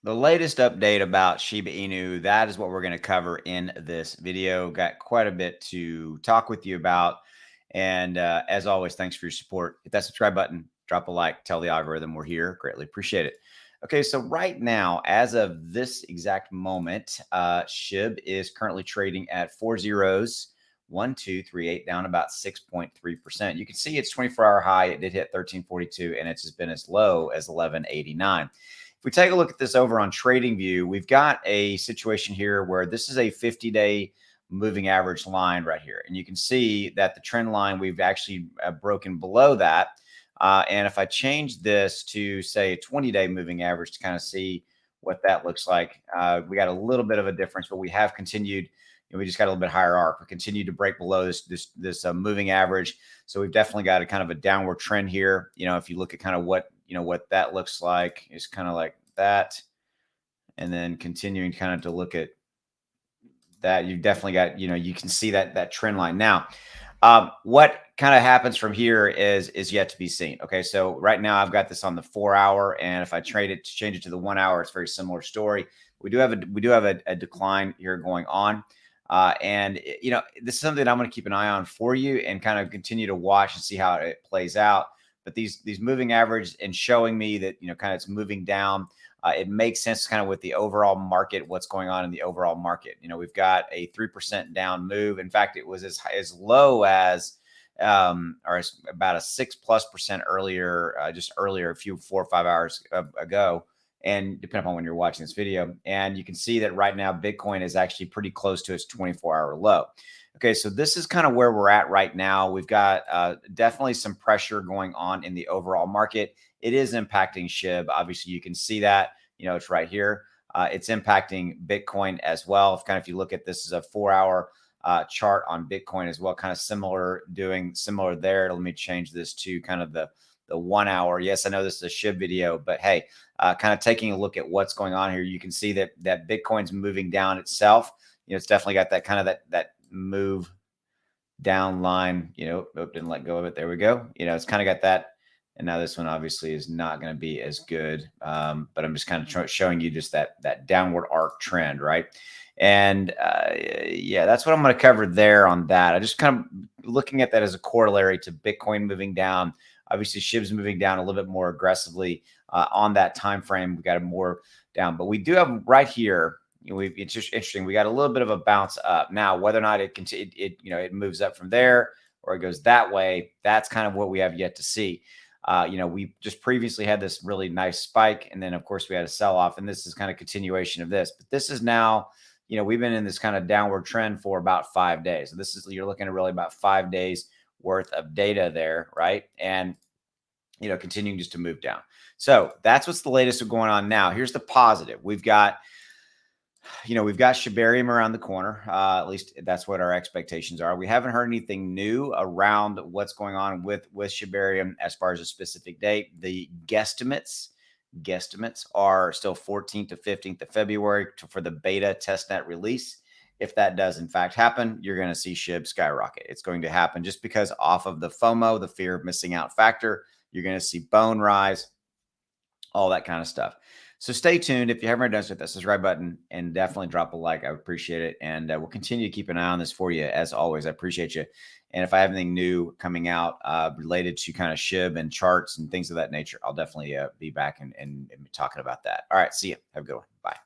The latest update about Shiba Inu, that is what we're going to cover in this video. Got quite a bit to talk with you about. And as always, thanks for your support. Hit that subscribe button, drop a like, tell the algorithm we're here. Greatly appreciate it. Okay, so right now, as of this exact moment, SHIB is currently trading at 40s, 1, 2, 3, 8, down about 6.3%. You can see its 24-hour high. It did hit 1342, and it's just been as low as 1189. If we take a look at this over on TradingView, we've got a situation here where this is a 50-day moving average line right here. And you can see that the trend line, we've actually broken below that. And if I change this to, say, a 20-day moving average to kind of see what that looks like, we got a little bit of a difference, but we have continued. We just got a little bit higher arc. We continued to break below this moving average. So we've definitely got a kind of a downward trend here. If you look at kind of what that looks like, is kind of like that, and then continuing kind of to look at that, you've definitely got, you can see that trend line. Now, what kind of happens from here is yet to be seen. Okay, so right now I've got this on the 4-hour, and if I change it to the 1 hour, it's a very similar story. We do have a decline here going on. And this is something that I'm going to keep an eye on for you and kind of continue to watch and see how it plays out. But these moving average and showing me that kind of it's moving down. It makes sense kind of with the overall market, what's going on in the overall market. We've got a 3% down move. In fact, it was as low as about a 6+% earlier, just earlier, a few 4 or 5 hours ago. And depending upon when you're watching this video, and you can see that right now Bitcoin is actually pretty close to its 24-hour low. Okay, so this is kind of where we're at right now. We've got definitely some pressure going on in the overall market. It is impacting SHIB. Obviously, you can see that. It's right here. It's impacting Bitcoin as well. If you look at this as a 4-hour chart on Bitcoin as well, kind of doing similar there. Let me change this to kind of the 1 hour. Yes, I know this is a SHIB video, but hey, kind of taking a look at what's going on here, you can see that Bitcoin's moving down itself. It's definitely got that kind of that move down line. Didn't let go of it. There we go. It's kind of got that. And now this one obviously is not going to be as good. But I'm just kind of showing you just that downward arc trend, right? And yeah, that's what I'm going to cover there on that. I just kind of looking at that as a corollary to Bitcoin moving down. Obviously, SHIB's moving down a little bit more aggressively on that time frame. We got it more down, but we do have right here. It's just interesting. We got a little bit of a bounce up. Now, whether or not it moves up from there or it goes that way, that's kind of what we have yet to see. We just previously had this really nice spike, and then of course we had a sell off, and this is kind of continuation of this. But this is now, we've been in this kind of downward trend for about 5 days. So you're looking at really about 5 days worth of data there, right? And continuing just to move down. So that's what's the latest going on now. Here's the positive. We've got Shiba Inu around the corner. At least that's what our expectations are. We haven't heard anything new around what's going on with Shiba Inu as far as a specific date. The guesstimates are still 14th to 15th of February for the beta testnet release. If that does in fact happen, you're going to see SHIB skyrocket. It's going to happen just because off of the FOMO, the fear of missing out factor. You're going to see bone rise, all that kind of stuff. So stay tuned. If you haven't done so, hit that subscribe button and definitely drop a like. I would appreciate it. And we'll continue to keep an eye on this for you. As always, I appreciate you. And if I have anything new coming out related to kind of SHIB and charts and things of that nature, I'll definitely be back and talking about that. All right. See you. Have a good one. Bye.